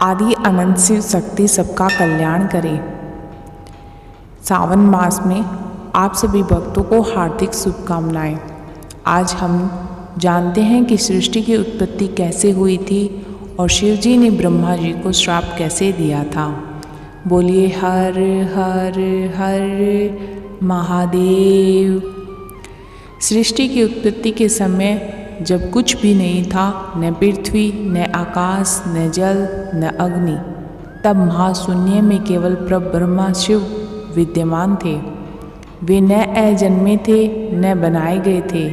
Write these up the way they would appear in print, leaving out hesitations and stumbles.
आदि अनंत शिव शक्ति सबका कल्याण करे। सावन मास में आप सभी भक्तों को हार्दिक शुभकामनाएं। आज हम जानते हैं कि सृष्टि की उत्पत्ति कैसे हुई थी और शिव जी ने ब्रह्मा जी को श्राप कैसे दिया था। बोलिए हर हर हर महादेव। सृष्टि की उत्पत्ति के समय जब कुछ भी नहीं था, न पृथ्वी, न आकाश, न जल, न अग्नि, तब महाशून्य में केवल प्रभु ब्रह्मा शिव विद्यमान थे। वे न अजन्मे थे, न बनाए गए थे,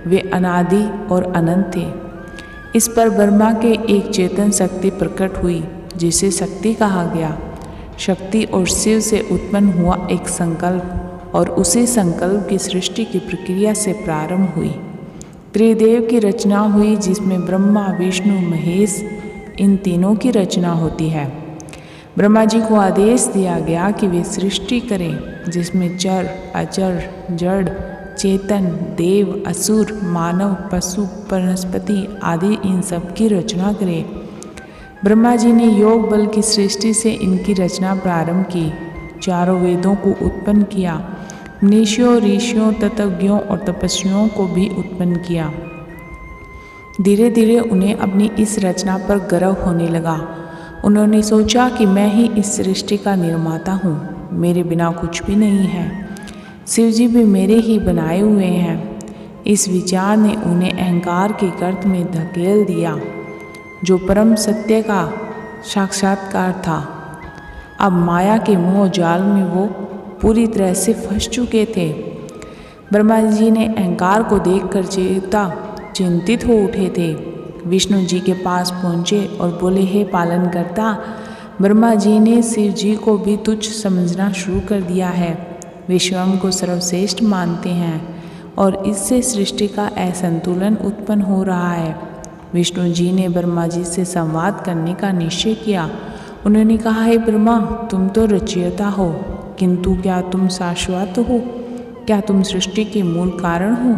वे अनादि और अनंत थे। इस पर ब्रह्मा के एक चेतन शक्ति प्रकट हुई, जिसे शक्ति कहा गया। शक्ति और शिव से उत्पन्न हुआ एक संकल्प, और उसी संकल्प की सृष्टि की प्रक्रिया से प्रारंभ हुई। त्रिदेव की रचना हुई, जिसमें ब्रह्मा, विष्णु, महेश इन तीनों की रचना होती है। ब्रह्मा जी को आदेश दिया गया कि वे सृष्टि करें, जिसमें चर, अचर, जड़, चेतन, देव, असुर, मानव, पशु, वनस्पति आदि इन सब की रचना करें। ब्रह्मा जी ने योग बल की सृष्टि से इनकी रचना प्रारंभ की। चारों वेदों को उत्पन्न किया। मनीषियों, ऋषियों, तत्वज्ञों और तपस्वियों को भी उत्पन्न किया। धीरे धीरे उन्हें अपनी इस रचना पर गर्व होने लगा। उन्होंने सोचा कि मैं ही इस सृष्टि का निर्माता हूँ, मेरे बिना कुछ भी नहीं है। शिव जी भी मेरे ही बनाए हुए हैं। इस विचार ने उन्हें अहंकार के गर्त में धकेल दिया, जो परम सत्य का साक्षात्कार था। अब माया के मोह जाल में वो पूरी तरह से फंस चुके थे। ब्रह्मा जी ने अहंकार को देखकर चिंतित हो उठे थे। विष्णु जी के पास पहुँचे और बोले, हे पालनकर्ता, ब्रह्मा जी ने शिव जी को भी तुच्छ समझना शुरू कर दिया है। वे स्वयं को सर्वश्रेष्ठ मानते हैं और इससे सृष्टि का असंतुलन उत्पन्न हो रहा है। विष्णु जी ने ब्रह्मा जी से संवाद करने का निश्चय किया। उन्होंने कहा, हे ब्रह्मा, तुम तो रचयिता हो, किंतु क्या तुम शाश्वत हो? क्या तुम सृष्टि के मूल कारण हो?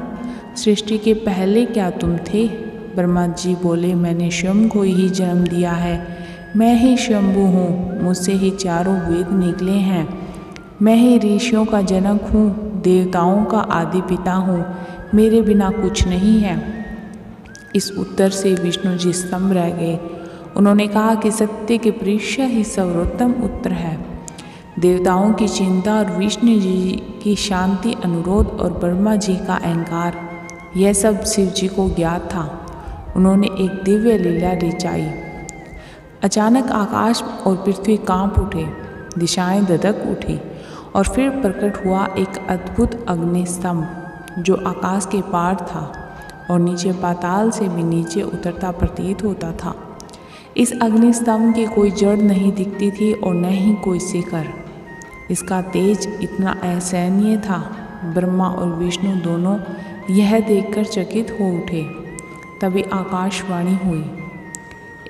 सृष्टि के पहले क्या तुम थे? ब्रह्मा जी बोले, मैंने स्वयं को ही जन्म दिया है। मैं ही शंभु हूँ, मुझसे ही चारों वेद निकले हैं। मैं ही ऋषियों का जनक हूँ, देवताओं का आदि पिता हूँ, मेरे बिना कुछ नहीं है। इस उत्तर से विष्णु जी स्तंभ रह गए। उन्होंने कहा कि सत्य के परीक्षा ही सर्वोत्तम उत्तर है। देवताओं की चिंता और विष्णु जी की शांति अनुरोध और ब्रह्मा जी का अहंकार, यह सब शिव जी को ज्ञात था। उन्होंने एक दिव्य लीला रचाई। अचानक आकाश और पृथ्वी कांप उठे, दिशाएं धधक उठी और फिर प्रकट हुआ एक अद्भुत अग्निस्तंभ, जो आकाश के पार था और नीचे पाताल से भी नीचे उतरता प्रतीत होता था। इस अग्निस्तंभ की कोई जड़ नहीं दिखती थी और न ही कोई शिखर। इसका तेज इतना असहनीय था। ब्रह्मा और विष्णु दोनों यह देखकर चकित हो उठे। तभी आकाशवाणी हुई,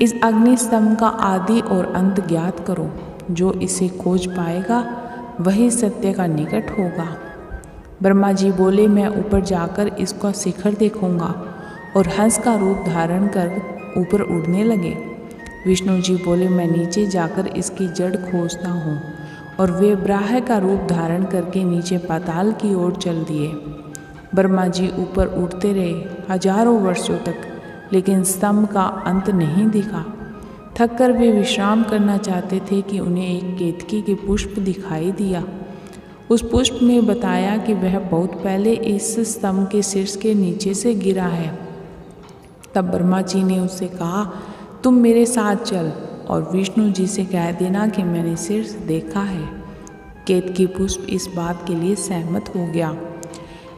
इस अग्निस्तंभ का आदि और अंत ज्ञात करो। जो इसे खोज पाएगा वही सत्य का निकट होगा। ब्रह्मा जी बोले, मैं ऊपर जाकर इसका शिखर देखूंगा, और हंस का रूप धारण कर ऊपर उड़ने लगे। विष्णु जी बोले, मैं नीचे जाकर इसकी जड़ खोजता हूँ, और वे ब्राह्य का रूप धारण करके नीचे पाताल की ओर चल दिए। ब्रह्मा जी ऊपर उड़ते रहे हजारों वर्षों तक, लेकिन स्तंभ का अंत नहीं दिखा। थककर वे विश्राम करना चाहते थे कि उन्हें एक केतकी के पुष्प दिखाई दिया। उस पुष्प में बताया कि वह बहुत पहले इस स्तंभ के शीर्ष के नीचे से गिरा है। तब ब्रह्मा जी ने उससे कहा, तुम मेरे साथ चल और विष्णु जी से कह देना कि मैंने शीर्ष देखा है। केतकी पुष्प इस बात के लिए सहमत हो गया।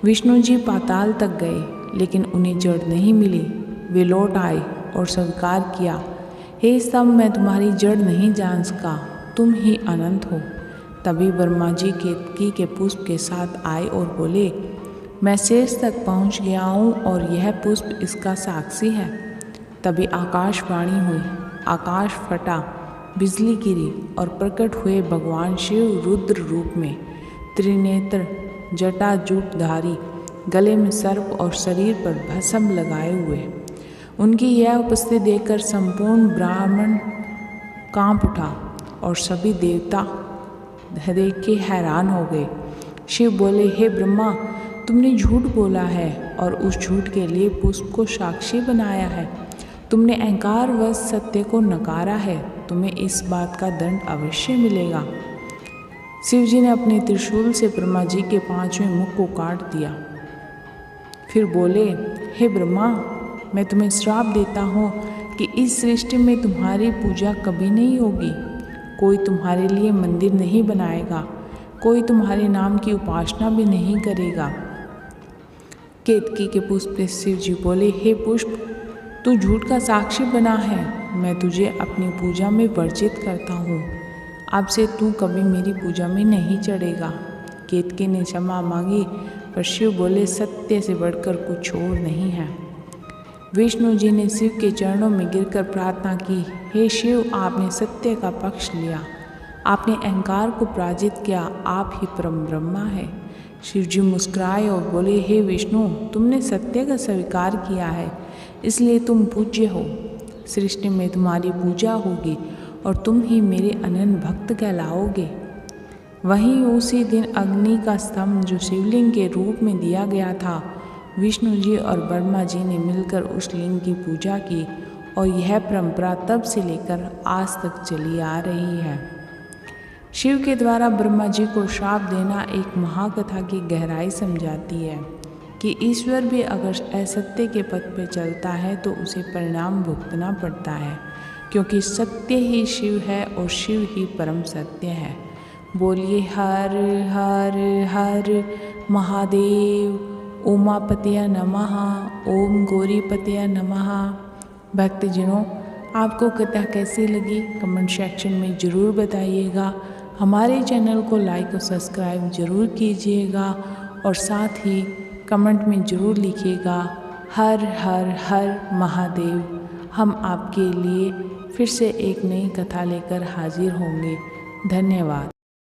विष्णु जी पाताल तक गए, लेकिन उन्हें जड़ नहीं मिली। वे लौट आए और स्वीकार किया, हे स्तंभ, मैं तुम्हारी जड़ नहीं जान सका, तुम ही अनंत हो। तभी ब्रह्मा जी केतकी के पुष्प के साथ आए और बोले, मैं शीर्ष तक पहुंच गया हूँ और यह पुष्प इसका साक्षी है। तभी आकाशवाणी हुई, आकाश फटा, बिजली गिरी और प्रकट हुए भगवान शिव रुद्र रूप में, त्रिनेत्र, जटाजूटधारी, गले में सर्प और शरीर पर भस्म लगाए हुए। उनकी यह उपस्थिति देखकर संपूर्ण ब्राह्मण कांप उठा और सभी देवता देख के हैरान हो गए। शिव बोले, हे ब्रह्मा, तुमने झूठ बोला है और उस झूठ के लिए पुष्प को साक्षी बनाया है। तुमने अहंकारवश सत्य को नकारा है। तुम्हें इस बात का दंड अवश्य मिलेगा। शिव जी ने अपने त्रिशूल से ब्रह्मा जी के 5वें मुख को काट दिया। फिर बोले, हे ब्रह्मा, मैं तुम्हें श्राप देता हूँ कि इस सृष्टि में तुम्हारी पूजा कभी नहीं होगी। कोई तुम्हारे लिए मंदिर नहीं बनाएगा, कोई तुम्हारे नाम की उपासना भी नहीं करेगा। केतकी के पुष्प पे शिव जी बोले, हे पुष्प, तू झूठ का साक्षी बना है। मैं तुझे अपनी पूजा में वर्जित करता हूँ। अब से तू कभी मेरी पूजा में नहीं चढ़ेगा। केतकी ने क्षमा मांगी, पर शिव बोले, सत्य से बढ़कर कुछ और नहीं है। विष्णु जी ने शिव के चरणों में गिरकर प्रार्थना की, हे शिव, आपने सत्य का पक्ष लिया, आपने अहंकार को पराजित किया, आप ही परम ब्रह्मा है। शिव जी मुस्कुराए और बोले, हे विष्णु, तुमने सत्य का स्वीकार किया है, इसलिए तुम पूज्य हो। सृष्टि में तुम्हारी पूजा होगी और तुम ही मेरे अनन्य भक्त कहलाओगे। वहीं उसी दिन अग्नि का स्तंभ जो शिवलिंग के रूप में दिया गया था, विष्णु जी और ब्रह्मा जी ने मिलकर उस लिंग की पूजा की और यह परंपरा तब से लेकर आज तक चली आ रही है। शिव के द्वारा ब्रह्मा जी को श्राप देना एक महाकथा की गहराई समझाती है कि ईश्वर भी अगर असत्य के पथ पर चलता है तो उसे परिणाम भुगतना पड़ता है, क्योंकि सत्य ही शिव है और शिव ही परम सत्य है। बोलिए हर हर हर महादेव। उमापतये नमः। ओम गौरीपतये नमः। भक्तजनों, आपको कथा कैसी लगी कमेंट सेक्शन में ज़रूर बताइएगा। हमारे चैनल को लाइक और सब्सक्राइब ज़रूर कीजिएगा और साथ ही कमेंट में ज़रूर लिखिएगा हर हर हर महादेव। हम आपके लिए फिर से एक नई कथा लेकर हाजिर होंगे। धन्यवाद।